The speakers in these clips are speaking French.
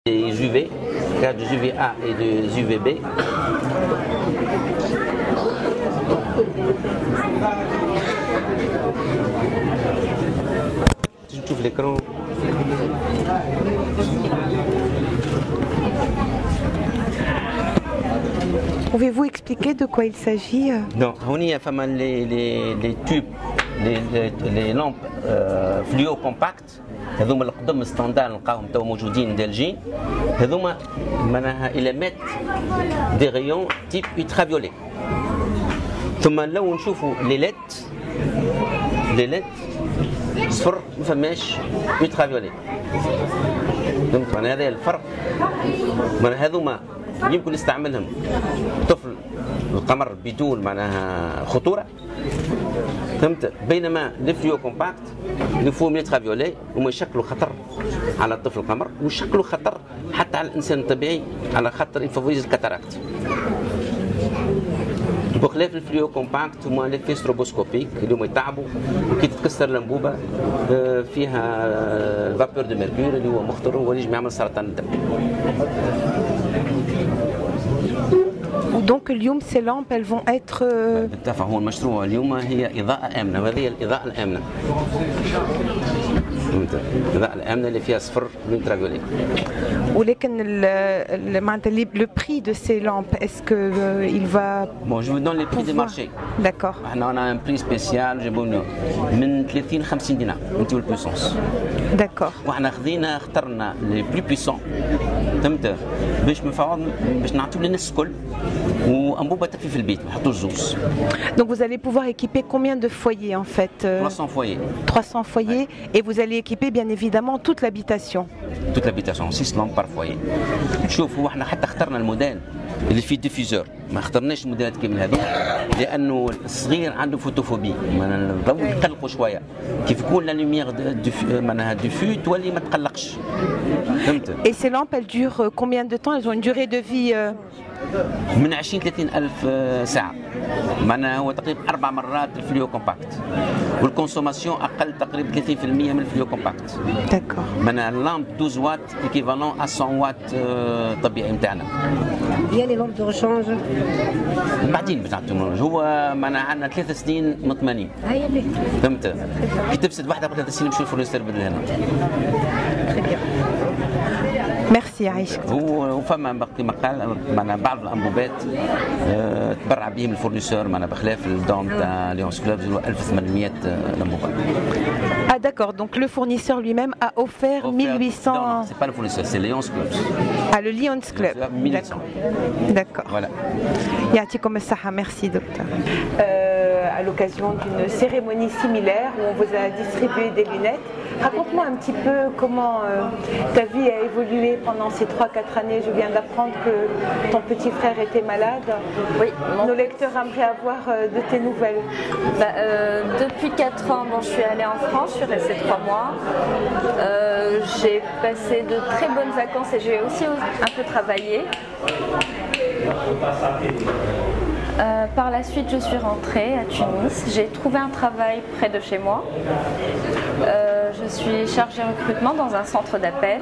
Des UV, du UVA et des UVB. Je trouve l'écran. Pouvez-vous expliquer de quoi il s'agit? Non, on y a fait les tubes, les lampes fluo compactes. هذوما القدم ستاندار نلقاهم تو موجودين دالجين هذوما معناها إلى مات دي غيون تيب ultraviolet. ثم لو نشوفوا لي ليد صفر ما فماش ultraviolet. فهمت معناها هذا الفرق. معناها هذوما يمكن نستعملهم طفل القمر بدون معناها خطوره. فهمت؟ بينما الفليو كومباكت نفوهم الترافيولي هما يشكلوا خطر على الطفل القمر ويشكلوا خطر حتى على الانسان الطبيعي على خاطر يفافوريز الكاتاراكت. بخلاف الفليو كومباكت هما لي ستروبوسكوبيك اللي هما يتعبوا وكي تتكسر الانبوبه فيها الفابور دو ميركور اللي هو مخطر وينجم يعمل سرطان الدم. Donc اليوم ces lampes elles vont être بالتفع هو المشروع اليوم هي إضاءة آمنة وهذه الإضاءة الآمنة. الإضاءة الآمنة اللي فيها صفر الانترافيولي. ولكن le prix de ces lampes est-ce que il va Bon, je vous donne les prix du marché. D'accord. On a un prix spécial جابونا من 30 50 دينار من تول البويسونس. D'accord. وحنا اخترنا les plus puissants. فهمت؟ باش نعطيو للناس الكل وانبوبه تكفي في البيت ما نحطوش زوز. Donc vous allez pouvoir équiper combien de foyers en fait? 300 foyers. 300 foyers et vous allez équiper bien évidemment toute l'habitation. Toute l'habitation 6 lampes par foyer. شوفوا احنا حتى اخترنا الموديل اللي فيه ديفيزور ما اخترناش الموديلات كامل هذوك لانه الصغير عنده فوتوفوبي معناها الضوء يقلقوا شويه كيف يكون لا لوميير معناها ديفو تولي ما تقلقش. فهمت؟ Et ces lampes elles durent combien de temps? Elles ont une durée de vie من 20 30 ألف ساعة. معناها هو تقريبا 4 مرات الفليو كومباكت والكونسوماسيون أقل تقريبا 30% من الفليو كومباكت. D'accord. معناها اللامب 12 وات ايكيفالون 100 وات طبيعي نتاعنا. هي لي لامب دو ريشانج بعدين باش نعطيهم هو معناها عندنا 3 سنين مطمئنين. هيا به. فهمت؟ كي تفسد واحدة قبل 3 سنين نمشيو للفورنيسور بدل هنا. Merci عايشك. وفما كما قال معنا بعض الانبوبات تبرع بهم الفورنيسور معنا بخلاف الدوم تاع ليونس كلوب 1800 انبوبه. Ah d'accord, donc le fournisseur lui-même a offert 1800. Non, c'est pas le fournisseur, c'est Lions Club. Ah le Lions Club. 1800. D'accord. Voilà. Yatikom as-saha, merci docteur. À l'occasion d'une cérémonie similaire où on vous a distribué des lunettes. Raconte-moi un petit peu comment ta vie a évolué pendant ces 3-4 années. Je viens d'apprendre que ton petit frère était malade. Oui. Nos lecteurs aimeraient avoir de tes nouvelles. Depuis 4 ans, je suis allée en France, je suis restée 3 mois. J'ai passé de très bonnes vacances et j'ai aussi un peu travaillé. Par la suite, je suis rentrée à Tunis. J'ai trouvé un travail près de chez moi. Je suis chargée recrutement dans un centre d'appel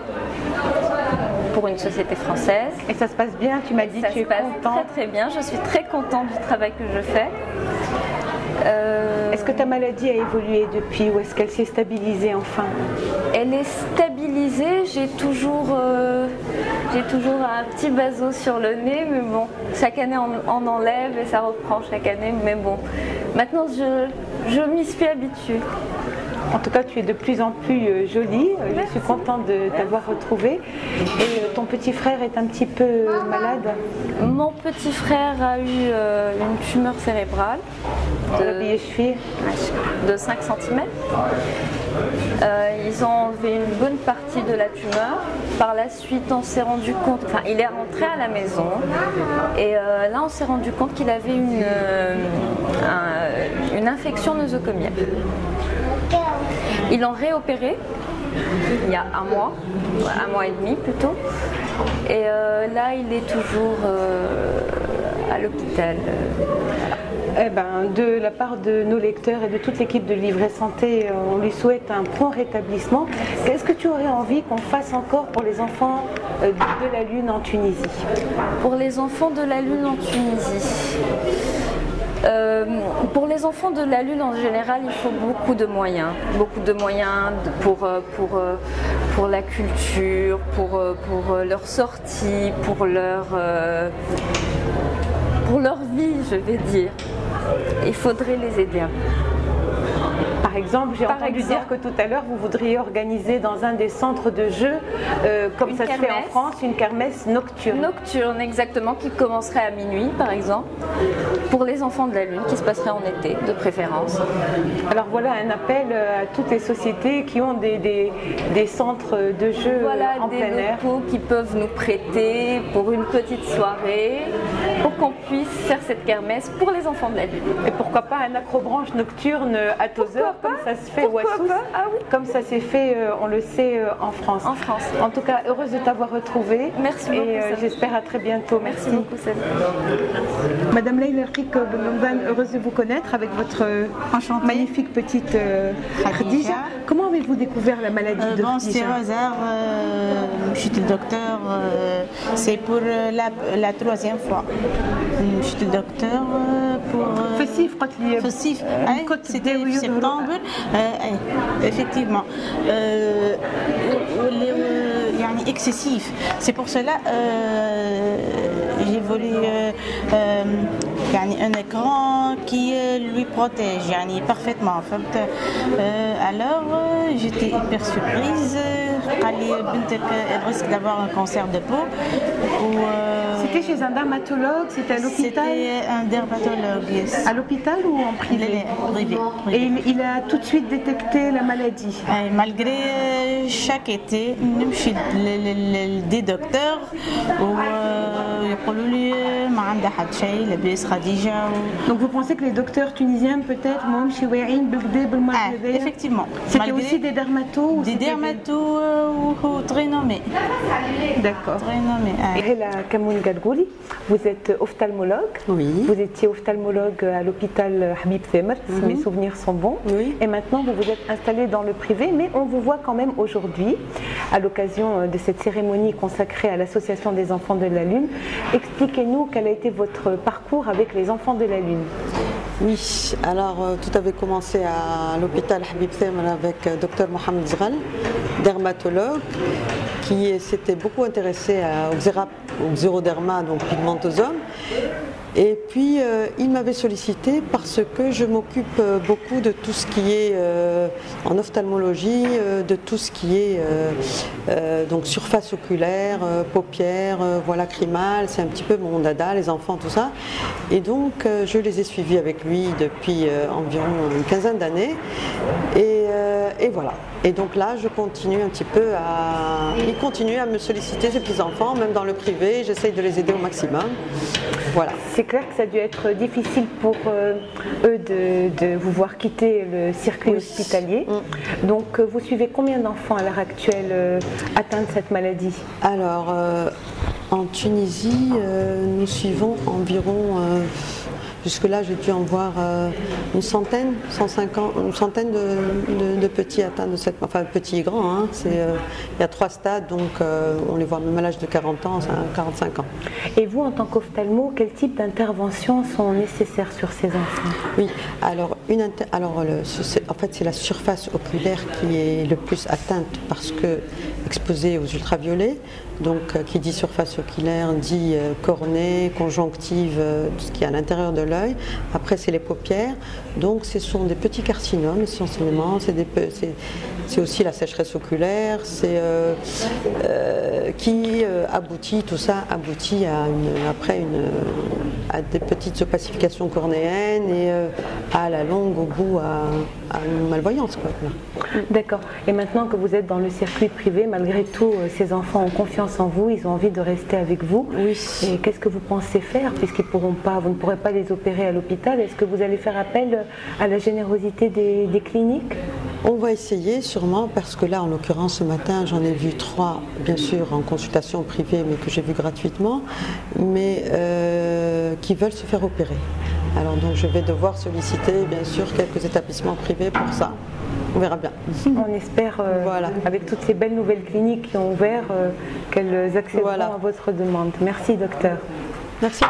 pour une société française. Et ça se passe bien, tu m'as dit que tu es contente. Ça se passe très bien, je suis très contente du travail que je fais. Est-ce que ta maladie a évolué depuis ou est-ce qu'elle s'est stabilisée enfin? Elle est stabilisée, j'ai toujours un petit baseau sur le nez, mais bon, chaque année on enlève et ça reprend chaque année, mais bon, maintenant je m'y suis habituée. En tout cas, tu es de plus en plus jolie. Je suis contente de t'avoir retrouvée. Et ton petit frère est un petit peu malade? Mon petit frère a eu une tumeur cérébrale de 5 cm. Ils ont enlevé une bonne partie de la tumeur. Par la suite, on s'est rendu compte, enfin, il est rentré à la maison. Et là, on s'est rendu compte qu'il avait une infection nosocomiale. Ils l'ont réopéré il y a un mois et demi plutôt. Et là, il est toujours à l'hôpital. Eh ben, de la part de nos lecteurs et de toute l'équipe de Livret Santé, on lui souhaite un prompt rétablissement. Est-ce que tu aurais envie qu'on fasse encore pour les enfants de la Lune en Tunisie? Pour les enfants de la Lune en Tunisie, pour les enfants de la Lune en général, il faut beaucoup de moyens pour la culture, pour leur sortie, pour leur vie, je vais dire. Il faudrait les aider un peu. Par exemple, j'ai entendu dire que tout à l'heure, vous voudriez organiser dans un des centres de jeux, comme ça se fait en France, une kermesse nocturne. Nocturne, exactement, qui commencerait à minuit, par exemple, pour les enfants de la Lune, qui se passerait en été, de préférence. Alors voilà un appel à toutes les sociétés qui ont des centres de jeux en plein air. Voilà, des locaux qui peuvent nous prêter pour une petite soirée, pour qu'on puisse faire cette kermesse pour les enfants de la Lune. Et pourquoi pas un acrobranche nocturne à Tozeur, comme ça se fait au Assous, comme ça s'est fait, on le sait, en France. En France. En tout cas, heureuse de t'avoir retrouvée. Merci beaucoup. Et j'espère à très bientôt. Merci beaucoup, Sally. Madame Leïla Rik Benban, heureuse de vous connaître avec votre magnifique petite Khadija. Comment avez-vous découvert la maladie de Khadija? C'est au hasard, je suis le docteur, c'est pour la troisième fois. Je suis le docteur pour... C'était septembre, effectivement. Excessif. C'est pour cela j'ai voulu un écran qui lui protège parfaitement. Alors j'étais hyper surprise. Elle risque d'avoir un cancer de peau. C'était chez un dermatologue, c'était à l'hôpital? C'était un dermatologue, yes. À l'hôpital ou en privé? Privé. Et il a tout de suite détecté la maladie? Malgré chaque été, nous chez des docteurs يقولوا لي ما عندها حد شيء لاباس خديجة. Donc vous pensez que les docteurs tunisiens peut-être ماهمش واعيين بالكدا بالمرض هذايا؟ Effectivement. C'était aussi des dermatos? Des dermatos très nommés. D'accord. Très nommés. Hela Kamoun Gadgouli, vous êtes ophtalmologue. Oui. Vous étiez ophtalmologue à l'hôpital Habib Themer, si mes souvenirs sont bons. Oui. Et maintenant vous vous êtes installé dans le privé, mais on vous voit quand même aujourd'hui à l'occasion de cette cérémonie consacrée à l'association des enfants de la Lune. Expliquez-nous quel a été votre parcours avec les enfants de la Lune. Oui, alors tout avait commencé à l'hôpital Habib Themer avec Dr Mohamed Zghal, dermatologue, qui s'était beaucoup intéressé au xéroderma, donc pigmentosome. Et puis il m'avait sollicité parce que je m'occupe beaucoup de tout ce qui est en ophtalmologie, de tout ce qui est donc surface oculaire, paupières, voie lacrymale, c'est un petit peu mon dada, les enfants, tout ça. Et donc je les ai suivis avec lui depuis environ une quinzaine d'années. Et voilà. Et donc là, je continue un petit peu il continue à me solliciter, ces petits-enfants, même dans le privé, j'essaye de les aider au maximum. Voilà. C'est clair que ça a dû être difficile pour eux de vous voir quitter le circuit hospitalier. Donc vous suivez combien d'enfants à l'heure actuelle atteints de cette maladie? Alors, en Tunisie, nous suivons environ... Jusque-là, j'ai dû en voir une centaine, 150, une centaine de petits atteints de cette... Enfin, petits et grands, hein. Il y a 3 stades, donc on les voit même à l'âge de 40 ans, 45 ans. Et vous, en tant qu'ophtalmo, quel type d'interventions sont nécessaires sur ces enfants? Oui, alors, en fait, c'est la surface oculaire qui est le plus atteinte parce que exposée aux ultraviolets. Donc, qui dit surface oculaire dit cornée, conjonctive, tout ce qui est à l'intérieur de l'œil. Après, c'est les paupières. Donc, ce sont des petits carcinomes essentiellement. C'est aussi la sécheresse oculaire. Qui aboutit, tout ça aboutit à des petites opacifications cornéennes et à la longue, au bout, à une malvoyance, quoi. D'accord. Et maintenant que vous êtes dans le circuit privé, malgré tout, ces enfants ont confiance en vous, ils ont envie de rester avec vous. Oui. Et qu'est-ce que vous pensez faire, puisqu'ils vous ne pourrez pas les opérer à l'hôpital? Est-ce que vous allez faire appel à la générosité des cliniques? On va essayer sûrement, parce que là, en l'occurrence, ce matin, j'en ai vu 3, bien sûr, en consultation privée, mais que j'ai vu gratuitement, mais qui veulent se faire opérer. Alors donc je vais devoir solliciter bien sûr quelques établissements privés pour ça. On verra bien. On espère, voilà, avec toutes ces belles nouvelles cliniques qui ont ouvert, qu'elles accéderont à votre demande. Merci docteur. Merci.